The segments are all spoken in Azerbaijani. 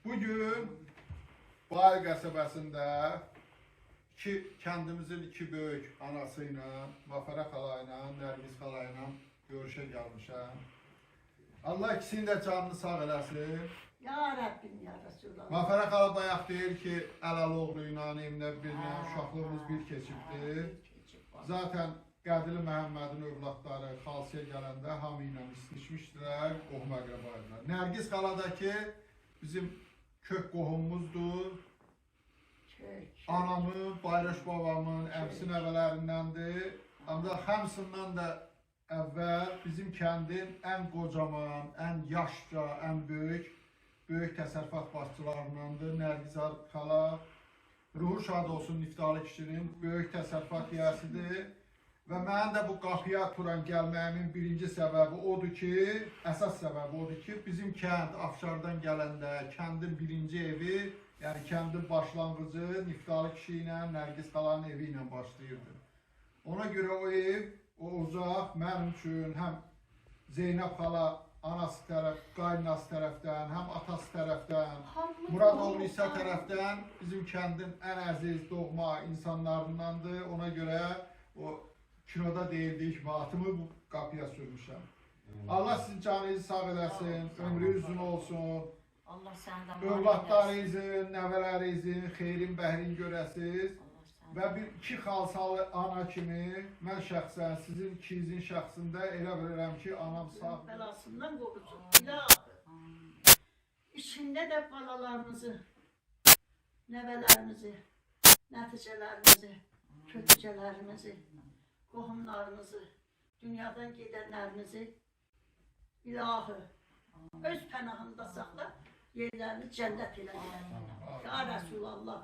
Bugün Bayır qəsəbəsində kəndimizin iki böyük anası ilə, Məfərə xala ilə, Nərgiz xala ilə görüşə gəlmişəm. Allah ikisini də canını sağ eləsin. Ya Rabbim, ya Resulallah. Məfərə xala bayaq deyir ki, Ələloğlu ilə eminə bilmə, uşaqlığımız bir keçibdir. Zaten Qədili Məhəmmədin övladları xalsiyə gələndə hamı ilə ismişdilər, qohum əqrəbaydılar. Nərgiz xala da ki, bizim kök qohumumuzdur. Anamın, Bayraş babamın, əmsi nəvələrindəndir. Ancaq həmsindən də əvvəl bizim kəndin ən qocaman, ən yaşca, ən böyük təsərrüfat başçılarındandır. Nərgiz xala, ruhu şad olsun Niftalı kişinin böyük təsərrüfat yiyəsidir. Və mənim də bu qapıya turan gəlməyimin birinci səbəbi odur ki, əsas səbəbi odur ki, bizim kənd Afşardan gələndə kəndin birinci evi, yəni kəndin başlanğıcı Niftalı kişi ilə, Nərgiz xalanın evi ilə başlayırdı. Ona görə o ev, o ocaq mənim üçün həm Zeynəb xala anası tərəf, qaynası tərəfdən, həm atası tərəfdən, Muradoğlu İsa tərəfdən bizim kəndin ən əziz, doğma insanlarındandır. Ona görə o kinoda deyildiyi kimi atımı bu qapıya sürmüşəm. Allah sizin canınızı sağ eləsin, ömrünüz uzun olsun. Allah səndən Övladlarınızın, nəvələrinizin xeyrin, bəhrin görəsiz. Və bir iki xalsalı ana kimi mən şəxsən sizin ikinizin şəxsində elə bilirəm ki, anam sağ. Belasından qorusun. İlahi. İçində də balalarınızı, nəvələrinizi, nəticələrinizi, kötücələrinizi, qohumlarınızı, dünyadan gedənlərinizi ilahi öz pənahında saxla, yerlərini cənnət elə gəlir. Ya Resulallah,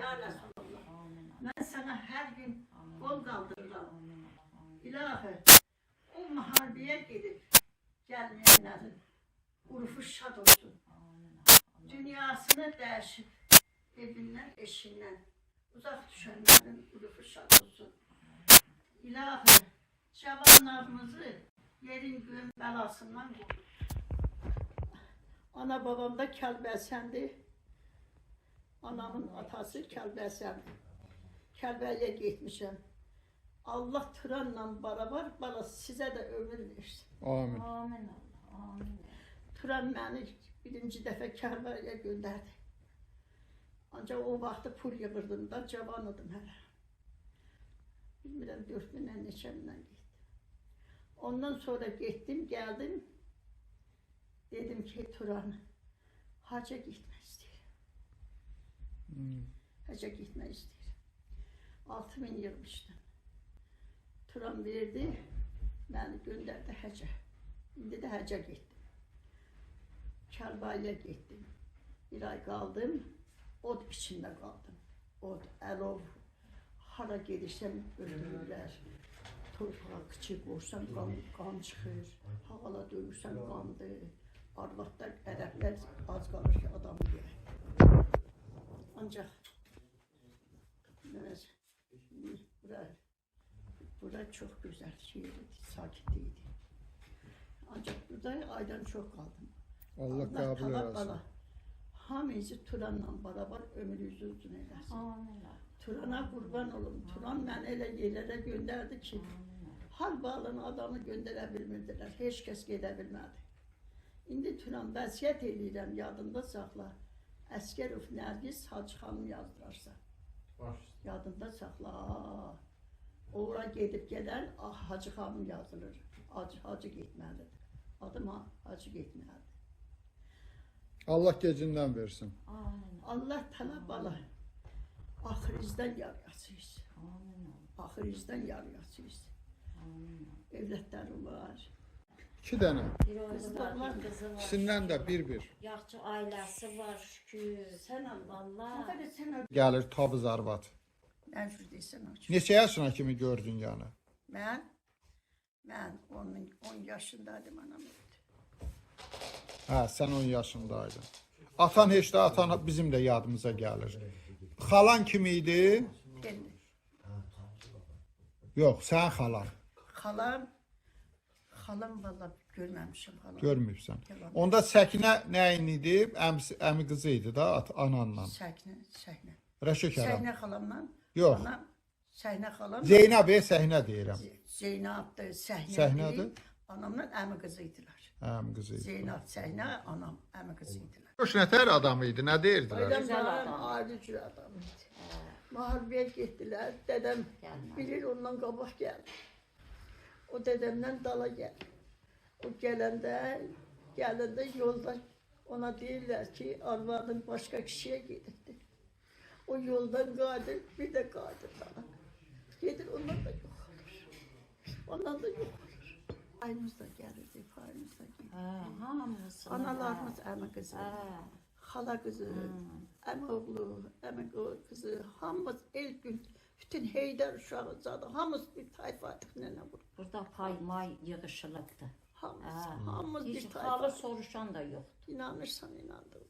ya Resulallah. Mən sənə hər gün qol qaldırıram. İlahi, o müharibəyə gedib gəlməyənlərin urufu şad olsun. Dünyasını dəyişib, evindən, eşindən uzaq düşənlərin urufu şad olsun. İlahi, cavanlarımızı yerin göyün bəlasından qoyur. Ana babam da Kəlbəsəndir. Anamın atası Kəlbəsəndir. Kəlbəyə getmişəm. Allah Turanla barabar balası sizə də ömür versin. Amin. Amin. Amin. Turan məni birinci dəfə Kəlbəyə göndərdi. Ancaq o vaxtı pul yığırdım da, cavan idim hələ. Bilmirəm, 4000'lə neçə minlə getdim. Ondan sonra getdim, gəldim. Dedim ki, Turan, hacca gitmək istəyirəm. Hacca gitmək istəyirəm. 6000 yığmışdım. Turan verdi, məni göndərdi həcə. İndi də həcə getdim. Kəlbəyə getdim. Bir ay qaldım, od içində qaldım. Od, əlov. Hara gedirsəm öldürürlər, torpağa qıçı qoysan qan çıxır, haqala döyürsən qandır, arvadlar, ərəblər az qalır ki, adamı görək. Ancaq bura çox gözəl şeydir, sakit idi. Ancaq burada aydan çox qaldım. Allah qəbul eləsin. Hamınızı Turanla barabar ömrünüzü uzun eləsin. Amin. Turana qurban olun. Turan məni elə yerlərə göndərdi ki, hal bağlanan adamı göndərə bilmirdilər. Heç kəs gedə bilmədi. İndi Turan vəsiyyət edirəm, yadında saxla. Əskərov Nərgiz Hacı xanım yazdırarsan. Yadında saxla. Ora gedib gedən Hacı xanım yazılır. Hacı getməlidir. Adım Hacı getməlidir. Allah gecindən versin. Amin. Allah tələb ala. Axırizdən yarıyasıyız. Axırizdən yarıyasıyız. Evlətləri var. 2 dənə. Bir oğlu var, bir kızı var. İkisindən də bir-bir. Yaxşı ailəsi var, şükür. Sən Allah. Allah. Sən Gəlir tabız arvad. Mən cür deyirsən o. Neçə yaşına kimi gördün yəni? Mən 10 yaşındaydım, anam öldü. Hə, sən 10 yaşındaydın. Atan heç də atan bizim də yadımıza gəlir. Xalan kim idi? Kendi. Yox, sən xalan. Xalam valla görməmişəm xalam. Görməyibsən. Yalan. Onda Səkinə nəyin idi? Əmi qızı idi da ananla. Səhnə. Rəşid Kərəm. Səhnə xalamla. Yox. Anam Səhnə xalam. Zeynəb Səhnə deyirəm. Zeynəbdir, Səhnədir. Səhnədir. Anamla əmi qızı idilər. Əmi qızı idi. Zeynəb, Səhnə, anam əmi qızı idilər. Xoş nətər adam idi, nə deyirdilər? Güzel adam. Adi cür adam idi. Müharibəyə getdilər, dədəm bilir ondan qabaq gəldi. O dədəmdən dala gəldi. O gələndə yolda ona deyirlər ki, arvadın başqa kişiyə gedirdi. O yoldan qayıdır, bir də qayıdır dala. Gedir, ondan da yox olur. Ondan da yox olur. Payımız da gəlirdi, payımız da gəlirdi. Hamısı. Analarımız əmi qızı, xala qızı, əmi oğlu, əmi qızı, hamımız el gün, bütün Heydər uşağı zadı, hamımız bir tayfadıq nənə vurdu. Burada pay may yığışılıbdı. Hamımız Hiç bir halı tayfadıq. soruşan da yok. İnanırsan inandın.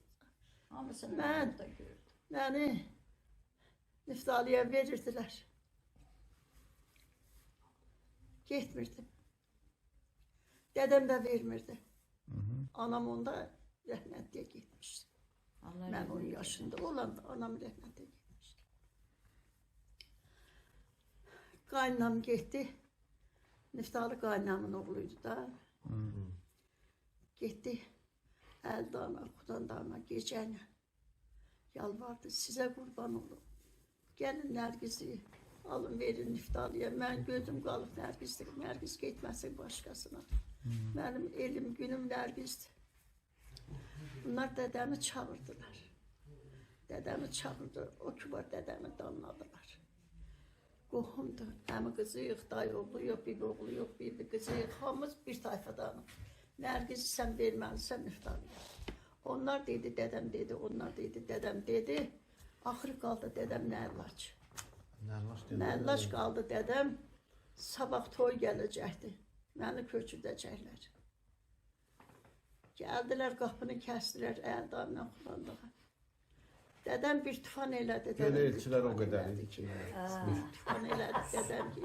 Hamısını Ben- ben da gördüm. Məni Niftaliyə verirdilər. Getmirdim. Dədəm də vermirdi. Anam onda rəhmətliyə getmişdi. Allah Mən 10 razı olsun. yaşında olanda anam rəhmətliyə getmişdi. Qaynam getdi. Niftali qaynamın oğluydu da. Getdi. Əldana, Xudandana gecəni yalvardı. Sizə qurban olum. Gəlin Nərgizi alın verin Niftaliyə. Mən gözüm qalıb Nərgizdir. Nərgiz getməsin başqasına. Mənim elim günüm Nərgizdir. Bunlar dədəmi çağırdılar. Dədəmi çağırdı. O kibar dədəmi danladılar. Qohumdur. Əmi qızıyıq, dayı oğlu yox, bibi oğlu yox, bibi qızıyıq. Hamımız bir tayfadanıq. Nərgizi sən verməlisən Niftaliyə. Onlar dedi, dədəm dedi, onlar dedi, dədəm dedi. Axırı qaldı dədəm Nərlaç. Nərlaç qaldı dədəm. Sabah toy gələcəkdi. Məni köçürdəcəklər. Gəldilər, qapını kəsdilər, Əldamla Xudandağa. Dədəm bir tufan elədi. Belə elçilər o qədər idi ki. Tufan elədi dədəm ki.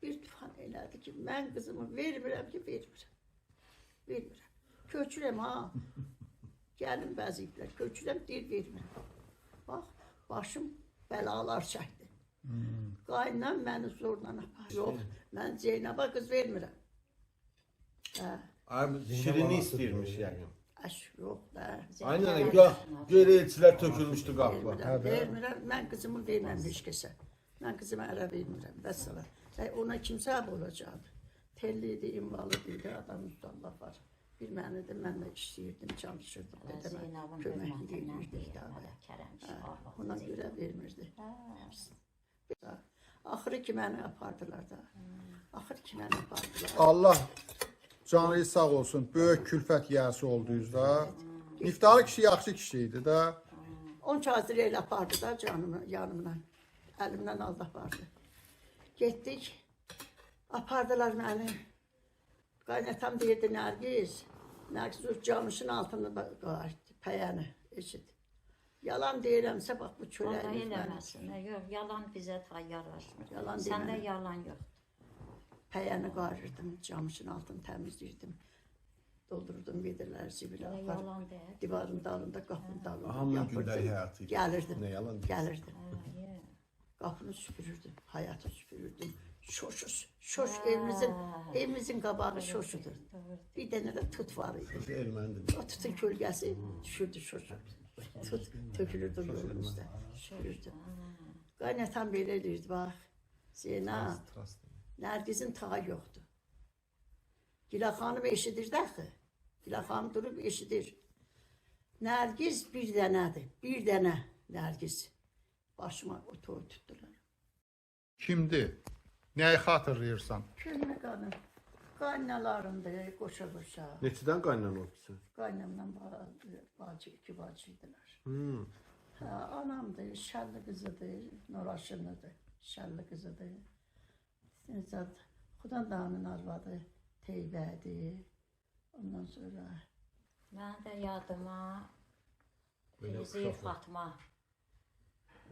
Bir tufan elədi ki, mən qızımı vermirəm ki, vermirəm. Vermirəm. Köçürəm ha. Gəlin bəziyiblər, köçürəm, deyir vermirəm. Bax, başım bəlalar çəkdi. Qaynam məni zorla apar. Yox, mən Zeynəbə qız vermirəm. Şirini istəyirmiş yəni. Əş, yox da. Aynen geri elçilər tökülmüşdü qapıya. Vermirəm, vermirəm. Mən qızımı vermirəm heç kəsə. Mən qızımı ərə vermirəm, vəssalam. Ona kimsə əb olacaqdı. Telli idi, invalı idi, adam Allah var. Bir mənidir, mən də işləyirdim, çalışırdım. Dədəmə köməklik edirdik da. Ona görə vermirdi. Axırı ki məni apardılar da. Axırı ki məni apardılar. Allah canı sağ olsun. Böyük külfət yiyəsi oldunuz da. Niftali kişi yaxşı kişi idi da. 10 kazir elə apardı da canımı, yanımdan. Əlimdən Allah vardı. Getdik. Apardılar məni. Qaynatam deyirdi Nərgiz. Nərgiz camışın altında qayıtdı. Pəyəni eşit. Yalan deyirəmsə bax bu Allah çörəyimiz mənim. eləməsin. Yox, yalan bizə tayyarlaşmır. Yalan Səndə deməli. yalan yoxdur. Pəyəni qarırdım, camışın altını təmizləyirdim. Doldururdum vedirlər zibilə. Elə Apar, yalan deyil. divarın dalında, qapının dalında Hamının yapırdım. gündəlik həyatı idi. Gəlirdim, Ne yalan deyil. gəlirdim. Qapını süpürürdüm, hayatı süpürürdüm. Şoş evimizin qabağı şoşudur. Bir dənə də tut var idi. Ermənidir. O tutun kölgəsi düşürdü şoşu. Tut tökülürdü yolumuzda. Süpürürdü. Qaynatam belə deyirdi, bax. Zeynəb, Nərgizin tağı yoxdur. Gilə xanım eşidir dəxi. Gilə xanım durub eşidir. Nərgiz bir dənədir, bir dənə Nərgiz. Başıma o toy tutdular. Kimdir? Nəyi xatırlayırsan? Köhnə qanım, qaynalarımdır, qoşa-qoşa. Neçədən qaynan oldu sən? Qaynamla bacı, iki bacıydılar. Ha, anamdır, şəlli qızıdır, Nuraşınıdır, şəlli qızıdır. Zat, Xudandağının arvadı Teybədir. Ondan sonra Mən də yadıma Feyziyev Fatma.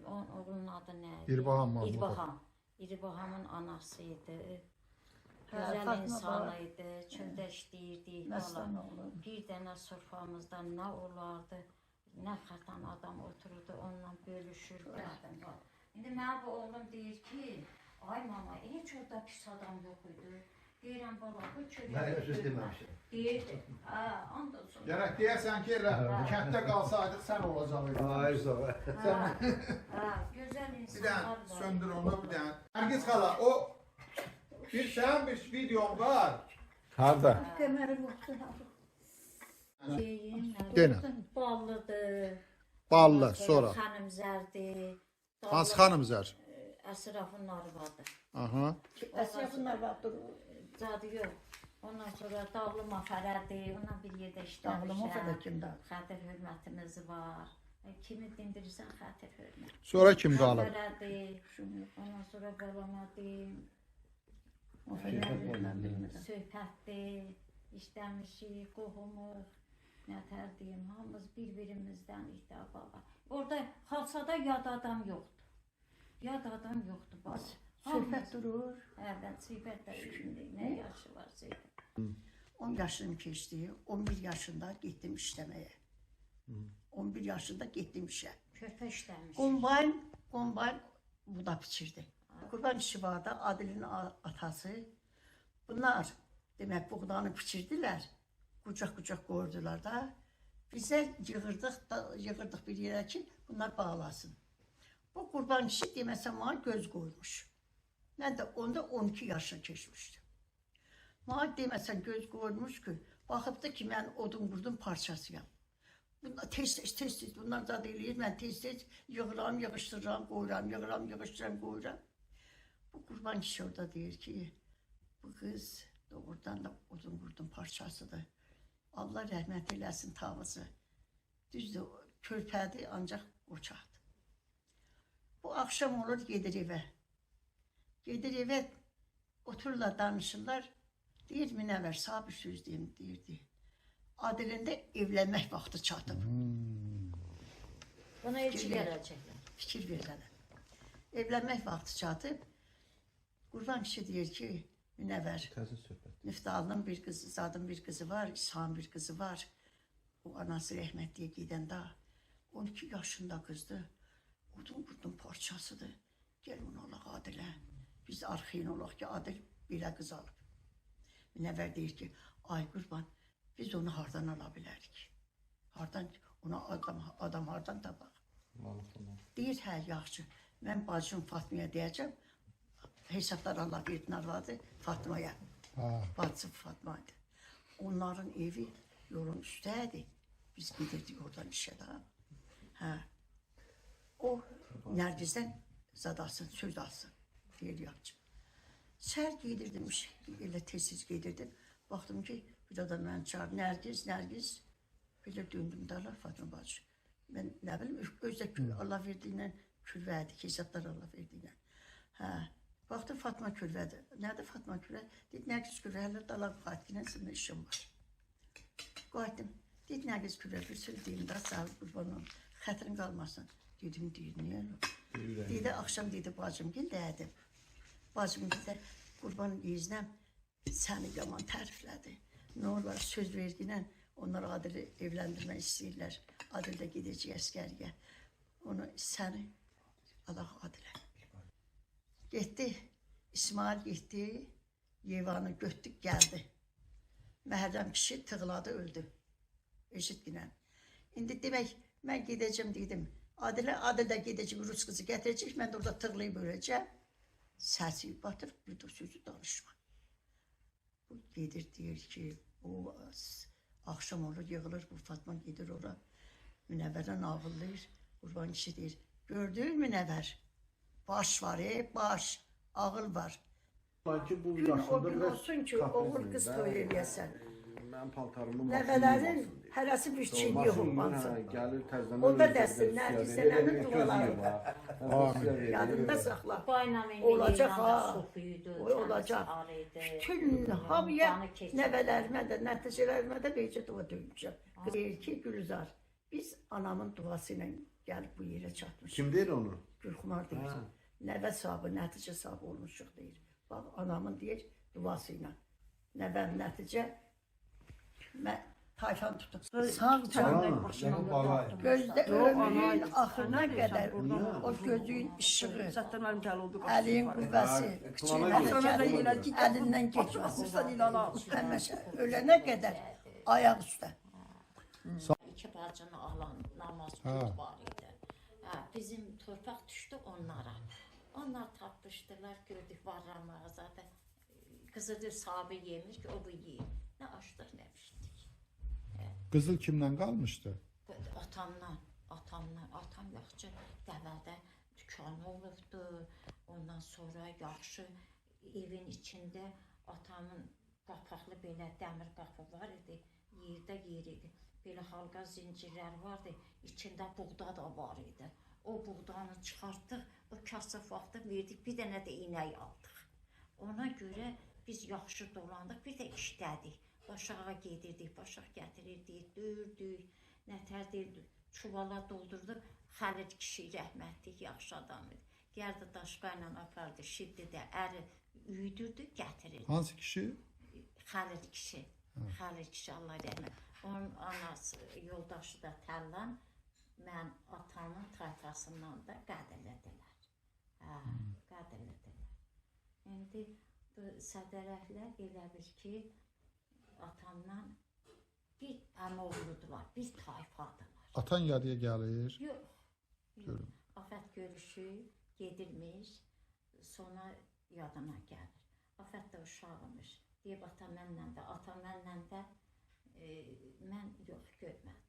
Oğlunun adı nə idi? İrbahan mı? İrbahan. İrbahanın anası idi. gözəl Fatma insan bala. idi, çöldə işləyirdik. Məsələn Valla oğlum. bir dənə soframızda nə olardı, nə xatan adam otururdu, onunla bölüşür. İndi mənim bu oğlum deyir ki, ay mama, heç orada pis adam yox idi. Deyirəm bala, bu çöldə. Mən elə söz deməmişəm. Deyirdi, and olsun. Gərək deyəsən ki, elə kənddə qalsaydıq sən olacaqydın. Ay sağ ol. Gözəl Bir insanlar dənə var. söndür onu bir dənə. Nərgiz xala, o sənin bir videon var. Harda? Kemərim yoxdur. Denə. Ballıdır. Ballı, Ondan sonra. Xanımzərdir. Hansı xanımzər? Əsrafın arvadı. Aha. Əsrafınlar vardır. Zadı yox. Ondan sonra Dağlı Mafərədir. Onunla bir yerdə Dağlı Mafərə işləmişəm. kimdə? Xətir hörmətimiz var. Kimi dindirirsən xətir hörmət. Sonra kim qalıb? Mafərədir. Ondan sonra Bələmədir. Söhbətdir. İşləmişik, qohumuq. Nətər deyim, hamımız bir-birimizdən ihtibaba. Orada xalçada yad adam yoxdur. Yad adam yoxdur bala. Söhbət durur. Hərdən söhbət də indi nə yaşı var söhbət. 10 yaşım keçdi. 11 yaşında getdim işləməyə. 11 yaşında getdim işə. Körpə işləmiş. Kombayn buda biçirdi. Qurban Şivada Adilin atası. Bunlar demək buğdanı biçirdilər. Qucaq-qucaq qoydular da. Bizə yığırdıq bir yerə ki, bunlar bağlasın. Bu qurban kişi deməsə mənə göz qoymuş. Mən də onda 12 yaşına keçmişdim. Mənə deməsən göz qoymuş ki, baxıbdı ki, mən odun qurdum parçasıyam. Bunlar tez-tez bunlar zad eləyir, mən tez-tez yığıram, yığışdırıram, qoyuram, yığıram, yığışdırıram, qoyuram. Bu qurban kişi orada deyir ki, bu qız doğrudan da odun qurdum parçasıdır. Allah rəhmət eləsin tavızı. Düzdür, körpədir, ancaq qoçaqdır. Bu axşam olur, gedir evə. Gedir evə, otururlar, danışırlar. Deyir, Minəvər, sağ bir söz deyim, deyirdi. Adilində evlənmək vaxtı çatıb. Buna elçi gələcəklər. Fikir verirlər. Evlənmək vaxtı çatıb. Qurban kişi deyir ki, Minəvər, Təzə söhbət. Niftalının bir qızı, Zadın bir qızı var, İsa'nın bir qızı var. O anası rəhmətliyə gedəndə 12 yaşında qızdır. Odun qurdun parçasıdır. Gəl onu alaq Adilə. Biz arxeyin olaq ki, Adil belə qız alıb. Minəvər deyir ki, ay qurban, biz onu hardan ala bilərik? Hardan, ona adam hardan tapaq? Deyir, hə, yaxşı. Mən bacım Fatmaya deyəcəm. Hesablar Allah verdin arvadı Fatmaya. Bacım Fatmaydı. Onların evi yolun üstədir. Biz gedirdik oradan işə də. Hə. O Nərgizdən zad alsın, söz alsın. Deyir yaxçı. Səhər gedirdim, elə tez-tez gedirdim. Baxdım ki, bir adam məni çağırdı. Nərgiz. Belə döndüm dərlər Fatma bacı. Mən nə bilim, özdə Allah verdiyindən külvədir, hesablar Allah verdiyindən. Hə. Baxdım Fatma külvədir. Nədir Fatma külvə? Dedi, Nərgiz külvə, hələ dalaq qayıtqinən sənin işim var. Qayıtdım. Dedi, Nərgiz külvə, bir söz deyim də, sağ ol, qurban olun. Xətrin qalmasın. Dedim, deyir, niyə? Dedi, axşam dedi, bacım gel dədim. Bacım dedi, qurban iznəm səni yaman təriflədi. Nə olar, söz verginən onlar Adili evləndirmək istəyirlər. Adil də gedəcək əskəriyə. Onu səni Allah Adilə. Getdi, İsmail getdi, Yevanı götdük, gəldi. Məhərrəm kişi tıqladı, öldü. Eşitginən. İndi demək, mən gedəcəm dedim. Adil də gedəcək, Rus qızı gətirəcək, mən də orada tıqlayıb öləcəm. Səsi batır, bir də sözü danışma. Bu gedir, deyir ki, o axşam olur, yığılır, bu Fatma gedir ora. Minəvərdən ağıllayır, qurban kişi deyir, gördün Minəvər? Baş var, baş, ağıl var. Sanki bu Gün yaşında o gün biraz olsun ki, oğul qız toy eləyəsən. Mən paltarımı Nəvələrin hərəsi bir çin yoxmansın. Gəlir təzədən. O da dəsin, Nərgisələrin duaları var. Yadında saxla. Olacaq ha. Olacaq. Bütün hamıya nəvələrimə də, nəticələrimə də bircə dua döyəcəm. Deyir ki, Gülzar, biz anamın duası ilə gəlib bu yerə çatmışıq. Kim deyir onu? Gülxumar deyir. Nəvə sahibi, nəticə sahibi olmuşuq deyir. Bax, anamın deyir duası ilə. Nəvəm nəticə, mən tayfan tutub. Sağca gözdə ömrün axırına qədər o gözün işığı, əlin qüvvəsi, kiçik hərəkəti əlindən keçməsin. Həməşə ölənə qədər ayaq üstə. İki bacını alan namaz qurd var idi. Bizim torpaq düşdü onlara. Onlar tapışdılar, gördük varlanmağa zaten. Kızıdır sahibi yemiş ki o bu yiyir. Ne açtık ne pişirdik. Qızıl kimdən qalmışdı? Atam yaxşı dəvədə dükkanı olubdu. Ondan sonra yaxşı evin içində atamın qapaqlı belə dəmir qapı var idi. Yerdə yer idi. Belə halqa zincirlər vardı. İçində buğda da var idi. O buğdanı çıxartdıq, o kasıb vaxtı verdik, bir dənə də inək aldıq. Ona görə biz yaxşı dolandıq, bir də işlədik. Başağa gedirdik, başaq gətirirdik, döyürdük, nətər deyildik, çuvala doldurduq. Xəlid kişi rəhmətlik, yaxşı adam idi. Gəldi daşqa ilə apardı, şiddidə əri üydürdü, gətirirdi. Hansı kişi? Xəlid kişi, Allah rəhmət. Onun anası, yoldaşı da Tərlan, mən atamın tayfasından da qədələdilər. Qədələdilər. İndi bu sədərəklər elə bir ki, atamdan bir əmoğludular, bir tayfadılar. Atan yadıya gəlir. Yox. Afət görüşü gedilmiş, sonra yadına gəlir. Afət də uşağımış. Deyib ata mənlə də, mən yox, görmədim.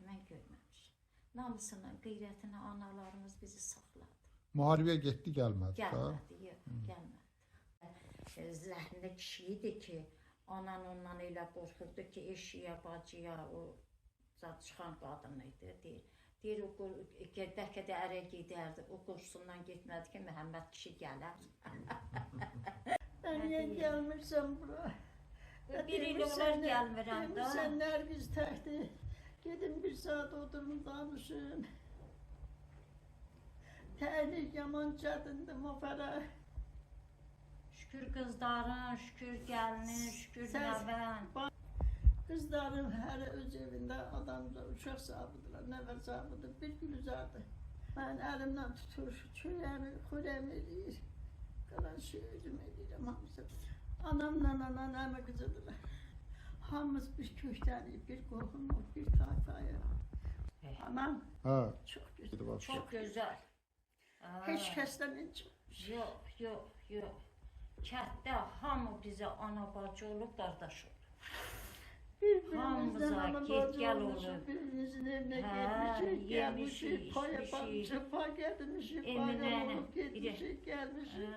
Mən görməmişim. Namusuna, qeyrətinə analarımız bizi saxladı. Müharibəyə getdi, gəlmədi. Gəlmədi, yox, gəlmədi. Zəhmli kişi idi ki, anan ondan elə qorxurdu ki, eşiyə, bacıya, o zat çıxan qadın idi, deyir. Deyir, bəlkə də ərə gedərdi, o qorxusundan getmədi ki, Məhəmməd kişi gələr. Mən niyə gəlmirsən bura? Bir il olar gəlmirəm da. Demirsən, Nərgiz təkdir. Gedin bir saat oturun, danışın. Təlik yaman çətindir, Mofərə. Şükür qızların, şükür gəlinin, şükür nəvən. Qızlarım hər öz evində adamca uşaq sahibidirlər, nəvə sahibidir, bir gülüzardır. Mən əlimdən tutur, çörəmi, xörəmi edir, qalan şeyim edirəm hamısı. Anamla anan əmə qızıdırlar. Hamımız bir köktəniyik, bir qohumluq, bir tayfaya. Anam çox gözəl. Çox gözəl. Heç kəsdən incəmiş. Yox. Kətdə hamı bizə ana bacı olub, qardaş olub. Bir-birimizdən ana bacı gəl olmuşuq, olub. birimizin evinə getmişik, gəlmişik, paya baxmışıq, pay gətirmişik, bayram olub getmişik, gəlmişik.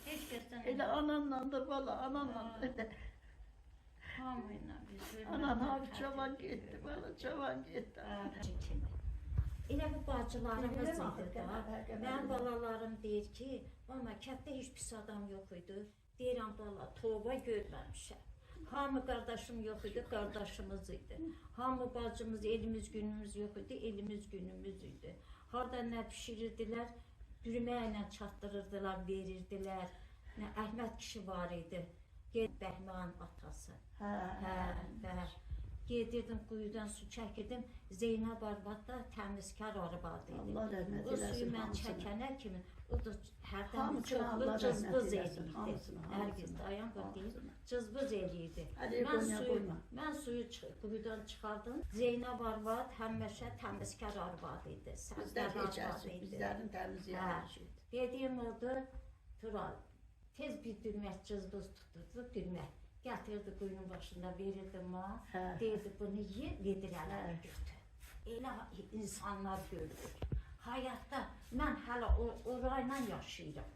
Heç kəsdən Elə ananla da bala, ananla da. hamıyla biz. Anan hafif cavan getdi, bala cavan getdi. Elə bu bacılarımız idi da. Mənim balalarım deyir ki, mama kətdə heç pis adam yox idi. Deyirəm bala, tova görməmişəm. Hamı qardaşım yox idi, qardaşımız idi. Hamı bacımız, elimiz günümüz yox idi, elimiz günümüz idi. Harada nə pişirirdilər, dürməklə çatdırırdılar, verirdilər. Əhməd kişi var idi, Bəhmanın atası. Gedirdim, quyudan su çəkirdim. Zeynəb arvadda təmizkar arvadı idi. Allah rəhmət O suyu eləsin mən hamısına. çəkənə kimi, o da hərdən Hamısına çoxlu Allah cızbız rəhmət eləsin, eləyirdi. hamısına, Hər dayan deyir, cızbız eləyirdi. Hadi qoyma. Mən suyu quyudan çıxardım. Zeynəb arvad həmişə təmizkar arvadı idi. Bizlər keçərsin, bizlərin təmiz yerləşir. Dediyim oldu, Tural, tez bir dürmək cızbız tuturdu, dürmək. Gətirdi quyunun başında, verirdi ma, deyirdi bunu ye, yedirələri götür. Elə insanlar görür. Həyatda mən hələ orayla yaşayıram.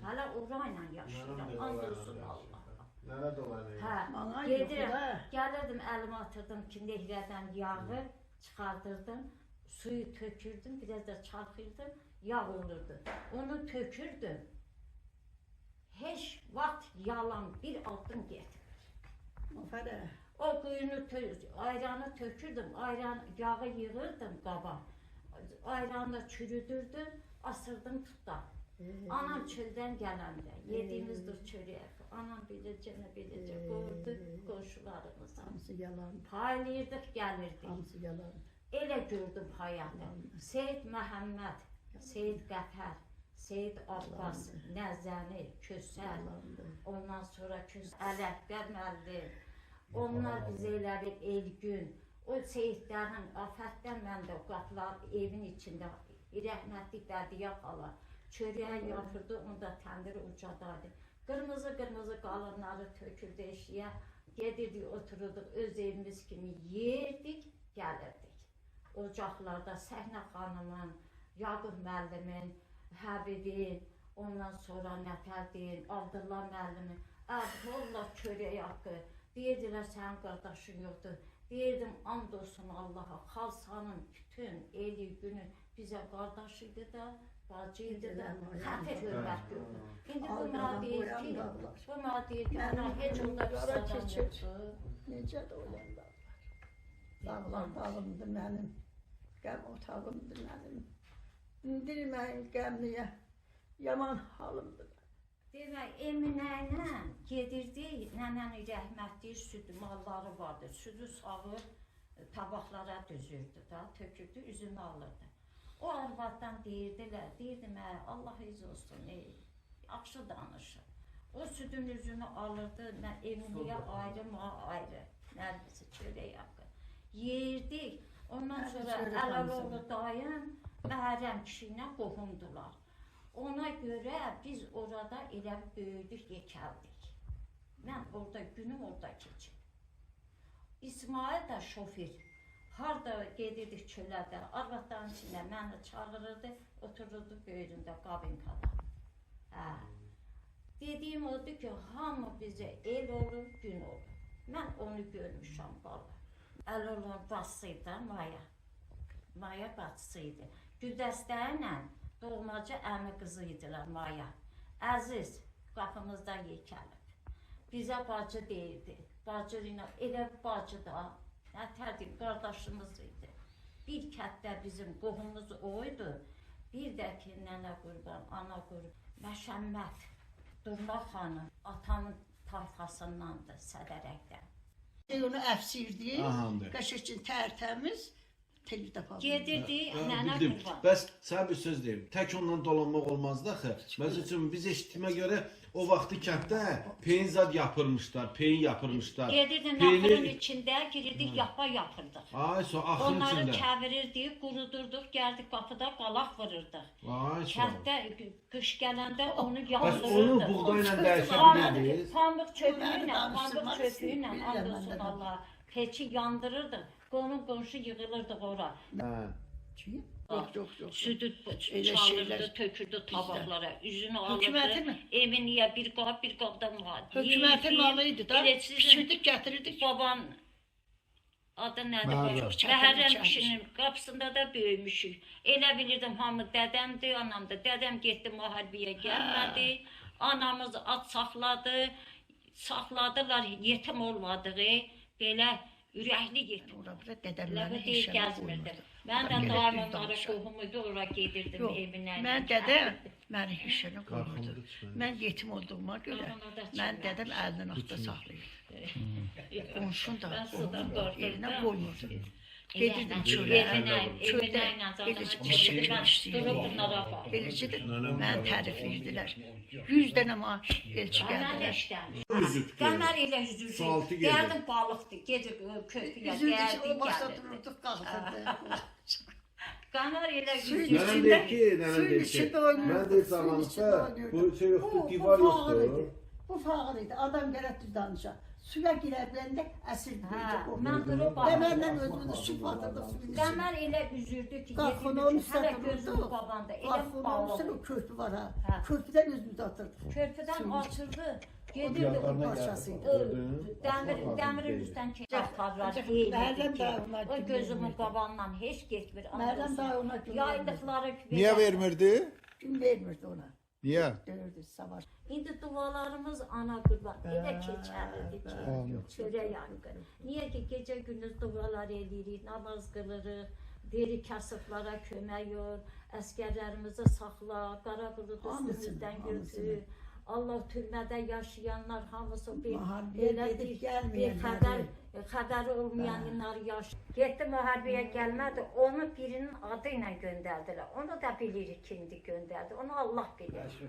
Hələ orayla yaşayıram, and olsun Allah. Nənə də olaydı. Bana Gedirəm, yox da. gəlirdim, əlimi atırdım ki, nehrədən yağı çıxardırdım, suyu tökürdüm, biraz da çalxırdım, yağ olurdu. Onu tökürdüm. Heç vaxt yalan bir addım getirmir. Mofərə. O quyunu, ayranı tökürdüm, yağı yığırdım qaba. Ayranı çürüdürdüm, asırdım tuta. Anam çöldən gələndə yediyimizdir çörək. Anam beləcə qoyurdu qonşularımıza. Hamısı yalan. Paylayırdıq, gəlirdik. Hamısı yalan. Elə gördüm həyatı. Seyid Məhəmməd, Seyid Qəfər, Seyid Abbas, Nəzəni, Kösər, ondan sonra Əli Əkbər müəllim. Onlar bizə elə bir Elgün. O Seyidlərin afətdən mən də qapılar evin içində rəhmətli Bədiyə xala çörək yapırdı, onda təndir ucadaydı. Qırmızı qalınları tökürdü eşiyə, gedirdik, otururduq, öz evimiz kimi yerdik, gəlirdik. Ocaqlarda Səhnə xanımın, Yaqub müəllimin, Həbibin, ondan sonra Nəfərdin, Abdullah müəllimin, Əbdullah çörək haqqı, deyirdilər sənin qardaşın yoxdur. Deyirdim, and olsun Allaha, Xalsanın bütün eli günü bizə qardaş idi da, bacı idi da, xətir hörmət gördü. İndi bu mənə deyir ki, ana heç onda pis adam yoxdur. Necə də olanlar var. Dağlar dağımdır mənim, qəm otağımdır mənim. İndirməyin qəmliyə, yaman halımdır. Demək, Eminə ilə gedirdik, nənənin rəhmətli südü malları vardı. Südü sağır, tabaqlara düzürdü da, tökürdü, üzünü alırdı. O arvaddan deyirdim, Allah iz olsun, yaxşı danışır. O südün üzünü alırdı, mən Eminəyə ayrı, ayrı, nərvisi çörək haqqı. Yerdik, ondan sonra Əlaloğlu dayım, Məhərrəm kişi ilə qohumdular. Ona görə biz orada elə böyüdük, yekəldik. Mən orada, günüm orada keçib. İsmail də şofir. Harada gedirdik çölədə, arvadların içində məni çağırırdı, otururdu böyründə, qabinkada. Dediyim odur ki, hamı bizə el olur, gün olur. Mən onu görmüşəm bala. Əlolun bacısıydı Maya. Maya bacısıydı. Güldəstə ilə doğmacı əmi qızı idilər Maya. Əziz, qapımızda yekəlib. Bizə bacı deyirdi. Bacı ilə, elə bacı da, nətərdir, qardaşımız idi. Bir kətdə bizim qohumumuz oydu. Bir də ki, nənə qurban, ana qurban, Məşəmmət, Durna xanım, atamın tayfasındandır, Sədərəkdən. Onu əfsirdi, qaş üçün tərtəmiz. Gedirdik, nənə Bildim. qurban. Bəs sənə bir söz deyim. Tək ondan dolanmaq olmazdı axı. Məsəl üçün biz eşitdiyimə görə o vaxtı kənddə peyin zad yapırmışlar, peyin yapırmışlar. Gedirdik, naxırın içində girirdik, yapa yapırdıq. Ay, axırın onları içində. kəvirirdik, qurudurduq, gəldik qapıda qalaq vururdıq. Ay, Kənddə qış gələndə onu Bəs yandırırdıq. onu buğdayla dəyişə bilirdiniz? Pambıq çöpü ilə, and olsun Allah, peçi yandırırdıq. Qonşu yığılırdıq ora. Yox. Südü çalırdı, tökürdü tabaqlara, üzünü alırdı. Eminiyə bir qabda mal. Hökumətin malıydı da, pişirdik, gətirirdik. Baban adı nədir? Məhərrəm kişinin qapısında da böyümüşük. Elə bilirdim, hamı dədəmdir, anamdır. Dədəm getdi, müharibəyə gəlmədi. Anamız at saxladılar, yetim olmadığı, belə ürəkli yetim. Ləbə deyil, gəzmirdim. Mən də daim onlara qohumuydu, ora gedirdim evinə. Mən dədəm, məni hişəni qoyurdu. Mən yetim olduğuma görə, mən dədəm əlinin altında saxlayırdı. Qonşun da elinə qoymurdu. Gedirdim çölə, çöldə eləcə işləyirdim. Eləcə də mən tərifləyirdilər. 100 dənə elçi gəldilər. Qəmər elə üzürdü, gəldim balıqdır, gedir köpüyə, gəldi, gəldi. Qəmər elə Nənəm deyir ki, mən deyir zamanlıqda bu şey yoxdur, divar yoxdur. Bu fağır idi, adam gələk düz danışa. Suya girə biləndə əsir deyəcək. Mən durub Qəmərdən özümüzü süt batırdı suyun içində. Qəmər elə üzürdü ki, Qalxının hələ gözümün qabanda, elə balıq. Körpü var ha, körpüdən özümüzü atırdı. Körpüdən açırdı, gedirdi o parçasıydı. Dəmirin üstdən keçərlər, deyildi ki, o gözümün qabandan heç getmir. Mərəm daha ona gün Yaylıqları Niyə vermirdi? Gün vermirdi ona. Niyə? Döyürdü, savaş. İndi dualarımız ana qurban, elə keçərlidir ki, çörək yankı. Niyə ki, gecə gündüz dualar eləyirik, namaz qılırıq, Deri kasıblara kömək ol, əskərlərimizi saxla, qara buludu üstümüzdən götür. Allah türmədə yaşayanlar hamısı Müharibəyə gedib bir gəlməyənləri. xəbəri olmayanlar getdi müharibəyə gəlmədi, onu birinin adı ilə göndərdilər. Onu da bilirik kimdi göndərdi, onu Allah bilir.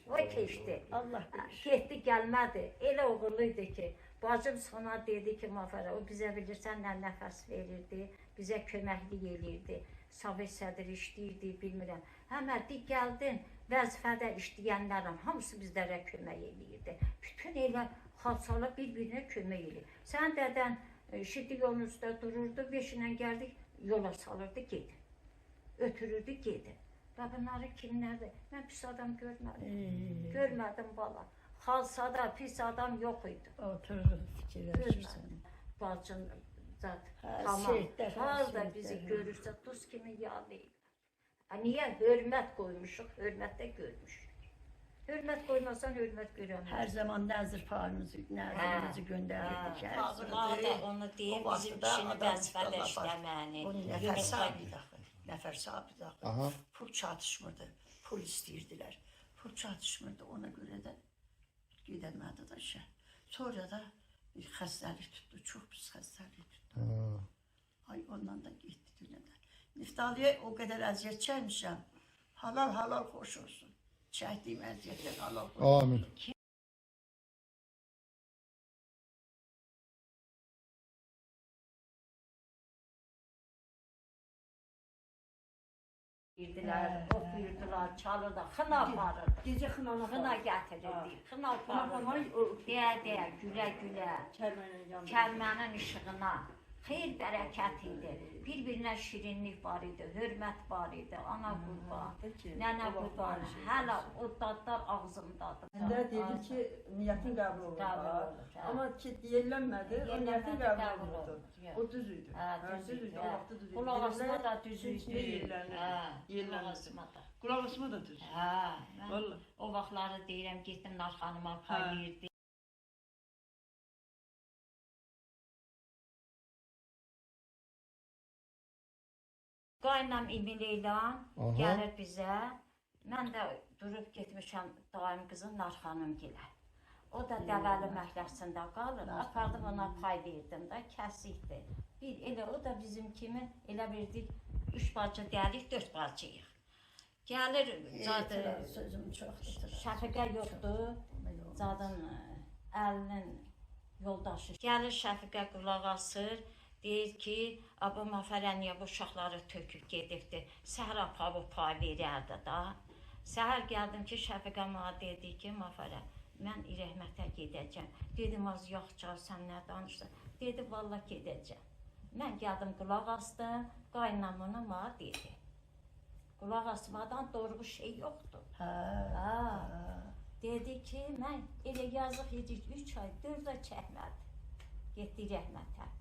O keçdi. Allah bilir. Getdi gəlmədi, elə oğurluydu ki, bacım sonra dedi ki, Mafara, o bizə bilirsən nə nəfəs verirdi, bizə köməklik elirdi. Sovet sədri işləyirdi, bilmirəm. Həmərdi gəldin, vəzifədə işləyənlərin hamısı bizlərə kömək eləyirdi. Bütün elə xalçalar bir-birinə kömək eləyir. Sən dədən şiddi yolun üstə dururdu, beşinə gəldik, yola salırdı, gedin. Ötürürdü, gedin. Və bunları kimlərdir? Mən pis adam görmədim. Görmədim bala. Xalçada pis adam yox idi. Oturur fikirləşirsən. Bacın zat, Seyidlər, harada bizi görürsə, duz kimi yağlayır. Niyə? Hörmət qoymuşuq, hörmət də görmüşük. Hörmət qoymasan hörmət görəməyik. Hər zaman nəzir payımızı, nəzirimizi göndərirdik. Ağırlar da onu deyir, bizim kişini vəzifədə işləməyini. Nəfər sabit axı, nəfər sabit axı. Pul çatışmırdı, pul istəyirdilər. Pul çatışmırdı, ona görə də gedəmədi də işə. Sonra da bir xəstəlik tutdu, çox pis xəstəlik tutdu. Ay ondan da getdi dünyadan. Niftaliyə o qədər əziyyət çəkmişəm. Halal xoş olsun. Çəkdiyim əziyyətlər halal xoş olsun. Amin. Girdilər, oxuyurdular, çalırlar, xına aparırdı. Gecə xınana Xına gətirirdi, xına aparırdı. Deyə, gülə-gülə, kəlmənin işığına. Xeyir bərəkət idi, bir-birinə şirinlik var idi, hörmət var idi, ana qurban, nənə qurban, hələ o dadlar ağzımdadır. Məndə dedi ki, niyyətin qəbul olur. Amma ki, deyilənmədi, o niyyətin qəbul olurdu. O düz idi. Düz idi, o vaxtda düz idi. Qulaq asma da düz idi. Qulaq asma da düz. Mən o vaxtları deyirəm, getdim Narxanıma pay verdi. Qaynam İmi Leylan gəlir bizə. Mən də durub getmişəm daim qızın Narxanım gilə. O da Dəvəli məhləsində qalır. Apardım ona pay verdim də, kəsikdi. Bir elə o da bizim kimi elə verdik. 3 bacı dəlik, 4 bacıyıq. Gəlir zadı sözüm çoxdur. Şəfiqə yoxdur. Zadın əlinin yoldaşı. Gəlir Şəfiqə qulaq asır. Deyir ki, bu Mafərə niyə bu uşaqları töküb gedibdir, səhər apabı pay verərdi da. Səhər gəldim ki, Şəfiqə mənə dedi ki, Mafərə, mən rəhmətə gedəcəm. Dedim, az yaxca, sən nə danışdın? Dedi, valla gedəcəm. Mən gəldim, qulaq astım, qaynamını mənə dedi. Qulaq asmadan doğru şey yoxdur. Dedi ki, mən elə yazıq edik, 3 ay, 4 ay çəkmədi. Getdi rəhmətə.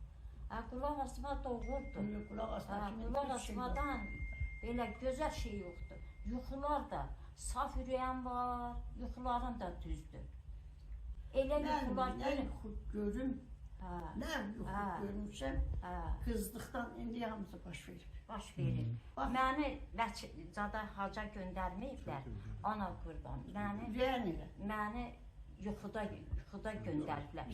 Qulaq asma doğrudur. Qulaq asmadan belə gözəl şey yoxdur. Yuxular da, saf ürəyən var, yuxuların da düzdür. Elə yuxular görüm, nə yuxu görmüşəm, qızlıqdan indi hamısı baş verib. Baş verir. Məni zada haca göndərməyiblər, ana qurban. Məni yuxuda göndəriblər.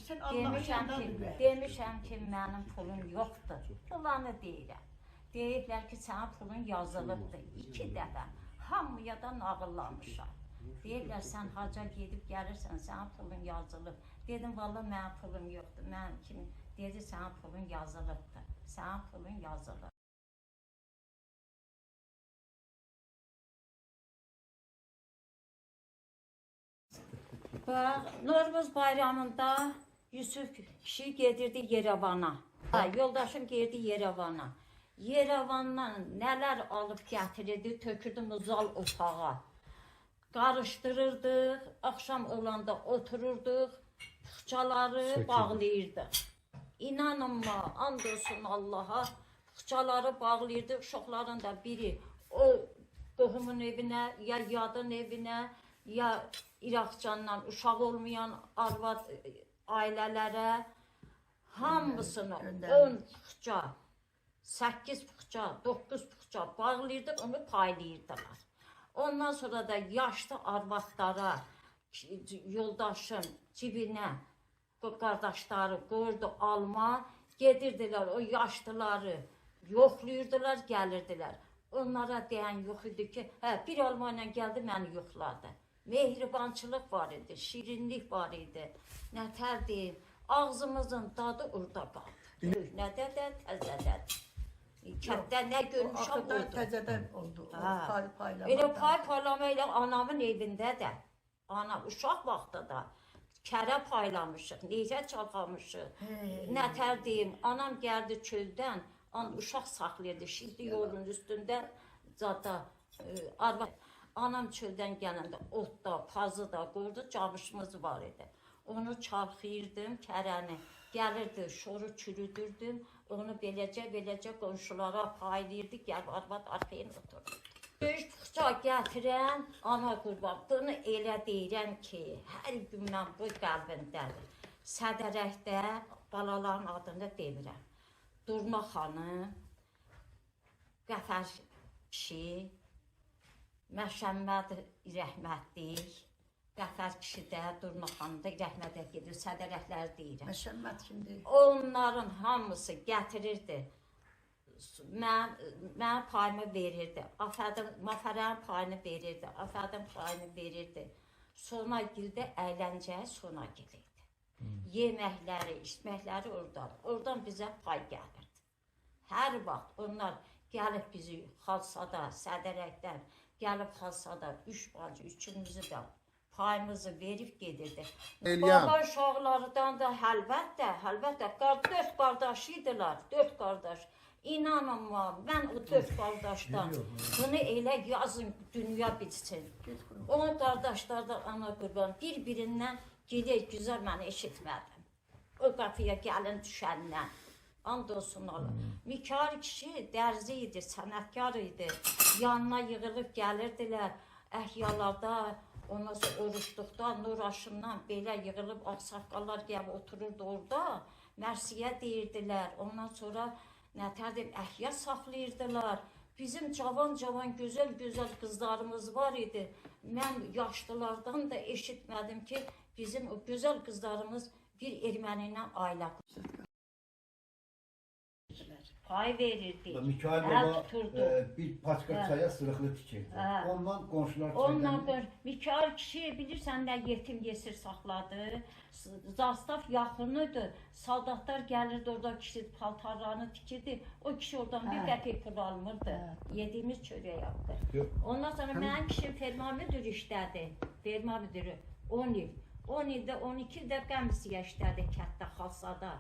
Demişəm ki, mənim pulum yoxdur. Olanı deyirəm. Deyiblər ki, sənin pulun yazılıbdır. 2 dəfə. Hamıya da nağıllamışam. Deyiblər, sən haca gedib gəlirsən, sənin pulun yazılıb. Dedim, valla mənim pulum yoxdur. Mən kimi? Dedi, sənin pulun yazılıbdır. Sənin pulun yazılıb. Bax, Novruz bayramında Yusuf kişi gedirdi Yerevana. Yoldaşım geldi Yerevana. Yerevandan nələr alıb gətirirdi, tökürdü muzal otağa. Qarışdırırdıq, axşam olanda otururduq, fıçaları bağlayırdıq. İnanınma, and olsun Allaha, fıçaları bağlayırdıq, uşaqların da biri o qohumun evinə, ya yadın evinə, ya İraqcandan uşaq olmayan arvad ailələrə hamısını 10 fıça 8 puxça, 9 puxça bağlayırdıq, onu paylayırdılar. Ondan sonra da yaşlı arvadlara, yoldaşın cibinə qardaşları qoyurdu alma, gedirdilər o yaşlıları, yoxlayırdılar, gəlirdilər. Onlara deyən yox idi ki, bir alma ilə gəldi, məni yoxladı. Mehribançılıq var idi, şirinlik var idi. Nətər deyim, ağzımızın dadı orada qaldı. Nədə də təzədə. Kətdə nə görmüşəm Axırda oldu. təzədən oldu. O paylamaq. Elə paylama ilə anamın evində də, ana uşaq vaxtı da kərə paylamışıq, necə çalxamışıq. Nətər deyim, anam gəldi çöldən, uşaq saxlayırdı, şimdi yolun üstündə zada arvad. Anam çöldən gələndə otda, pazı da qoydu, camışımız var idi. Onu çalxıyırdım, kərəni. Gəlirdi, şoru çürüdürdüm, onu beləcə qonşulara paylayırdı, gəlib arvad arxayın otururdu. Böyük puxça gətirən, ana qurban, bunu elə deyirəm ki, hər gün mən bu qəlbimdədir. Sədərəkdə balaların adını demirəm. Durna xanım, Qəfər kişi, Məşəmməd rəhmətlik, Qəfər kişi də, Durna xanım da rəhmətə gedir, sədərəklər deyirəm. Məşəmməd kimdir? Onların hamısı gətirirdi. Mən payımı verirdi. Mafərənin payını verirdi. Afədin payını verirdi. Sona gildə əyləncəyə sona gelirdi. Yeməkləri, içməkləri oradan. Oradan bizə pay gəlirdi. Hər vaxt onlar gəlib bizi xalsada, sədərəkdən, gəlib xalsada, 3 bacı, üçümüzü də payımızı verib gedirdi. Baba uşaqlardan da əlbəttə, 4 qardaşıydılar, 4 qardaş. İnanma, mən o 4 qardaşdan bunu elə yazın, dünya bilsin. 10 qardaşlardan ana qurban, bir-birindən gedir, güzel mən eşitmədim. O qapıya gəlin düşəndən. And olsun alın. Mikar kişi dərzi idi, sənətkar idi. Yanına yığılıb gəlirdilər, əhyalarda, ondan sonra oruçluqda, nur aşından belə yığılıb, ağsaqqallar gəlib otururdu orada. Mərsiyə deyirdilər, ondan sonra nətər deyim, əhya saxlayırdılar. Bizim cavan, gözəl qızlarımız var idi. Mən yaşlılardan da eşitmədim ki, bizim o gözəl qızlarımız bir erməni ilə ailə pay verirdi. Mikail baba bir paçka çaya sırıqlı tikirdi. Ondan qonşular çaydan... Mikail kişi bilirsən nə yetim yesir saxladı. Zastav yaxınıdır. Saldatlar gəlirdi orada kişi paltarlarını tikirdi. O kişi oradan bir qəpik pul almırdı. Yediğimiz çörək yaptı. Ondan sonra mənim kişim ferma müdür işlədi. Ferma müdürü 10 il. 10 ildə 12 ildə qəmsiyə işlədi kətdə, xalsada.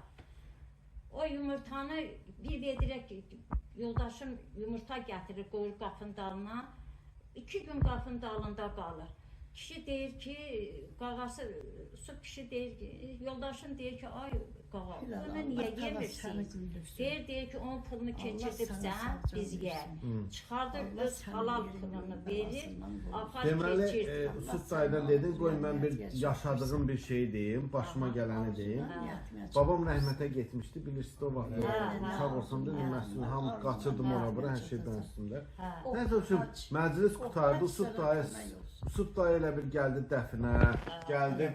O yumurtanı bir vedirək, yoldaşım yumurta gətirir, qoyur qapının dalına. 2 gün qapının dalında qalır. Kişi deyir ki, qağası, kişi deyir ki, yoldaşım deyir ki, ay qağa, bunu niyə yemirsin? Deyir ki, onun pulunu keçirdib sən, biz yeyək. Çıxardır, öz halal pulunu verir, apar keçir. Deməli, Süd dayıdan dedin, qoy mən bir yaşadığım bir şey deyim, başıma gələni deyim. Babam rəhmətə getmişdi, bilirsiniz o vaxt uşaq olsam da bilməsin, hamı qaçırdım ona bura, hər şeydən üstündə. Nəysə üçün, məclis qutardı, Süd dayı elə bir gəldi dəfinə, gəldi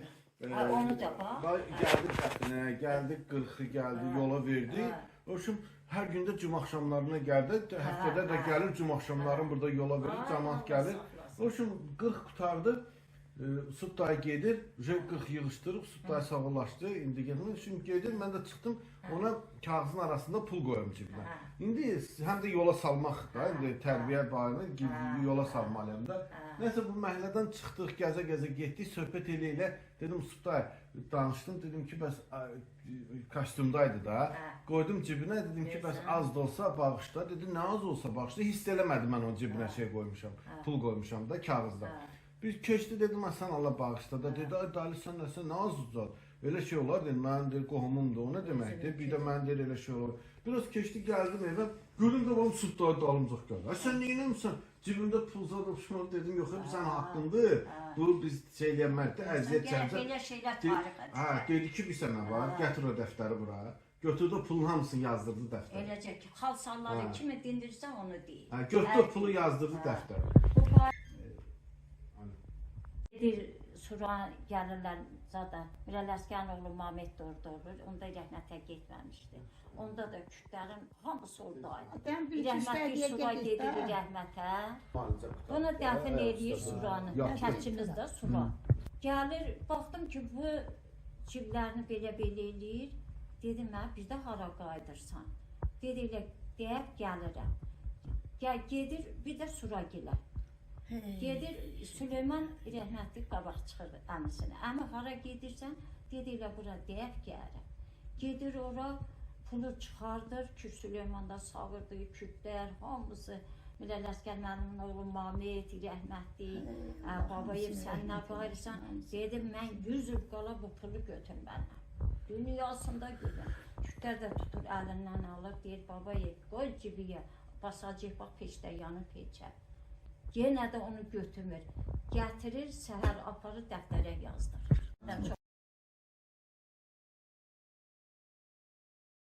Onu da bax. Gəldi dəfinə, gəldi 40'ı gəldi, yola verdi. O üçün hər gündə cuma axşamlarına gəldi, həftədə də gəlir cuma axşamların burada yola verir, cəmaat gəlir. O üçün 40 qutardı. Süd dayı gedir, 40 yığışdırıb, Süd dayı sağollaşdı, indi getmək üçün gedir, mən də çıxdım, ona kağızın arasında pul qoyum cibinə. İndi həm də yola salmaq da, indi tərbiyə barını yola salmalıyım da. Nəysə bu məhəllədən çıxdıq, gəzə-gəzə getdik, söhbət elə, dedim Süd dayı, danışdım, dedim ki, bəs kostyumdaydı da, qoydum cibinə, dedim ki, bəs az da olsa bağışla, dedi, nə az olsa bağışla, hiss eləmədim mən o cibinə şey qoymuşam, pul qoymuşam da, kağızda. Bir keçdi dedim, sən Allah bağışla da, dedi, ay dayı sən nə az uzaq, elə şey olar, dedim, mənim deyir, qohumumdur, o nə deməkdir, bir də mən deyir, elə şey olur. Biraz keçdi, gəldim evə, gördüm qabam Süd dayı dalımcaq gəldi. Sən neynəmsən? Cibimdə pul zadıb, dedim, yox, sən haqqındır, bu biz şey eləyənməkdir, əziyyət çəkəcək. Belə şeylər tarix edir. Dedi ki, bir sənə var, gətir o dəftəri bura. Götürdü pulun hamısını yazdırdı dəftərə. Eləcə ki, xalsalları Hə. kimi dindirirsən onu deyir. Hə, götürdü pulu yazdırdı dəftərə. Bu bir sura gəlirlər zaten. Mirələskən oğlu Mehmet də orada olur. Onda rəhmətə getməmişdi. Onda da kütlərin hamısı oradaydı. Ben bir Rəhmətli sura gedir rəhmətə. Bunu dəfn eləyir suranı. Kəçimizdə sura. Gəlir, baxdım ki, bu ciblərini belə eləyir. Dedim, bir də hara qayıdırsan? Dedi, deyib gəlirəm. Gedir, bir də sura gələr. Gedir, Süleyman rəhmətli qabaq çıxır əmisinə. Əmi, hara gedirsən? Dedi, bura deyib gəlirəm. Gedir ora, pulu çıxardır ki, Süleyman da sağırdı, kütlər, hamısı. Mirələskər mənim oğlum Mehmet, rəhmətli, babayım, sən nə qayırsan? Dedim, mən 100 il qala bu pulu götür məndən. Dünyasında görürəm. Kütlər də tutur, əlindən alır, deyir, babayım, qoy cibiyə, basacaq, bax, peşdə yanı peçə. Yenə də onu götürmür. Gətirir, səhər aparır, dəftərə yazdırır.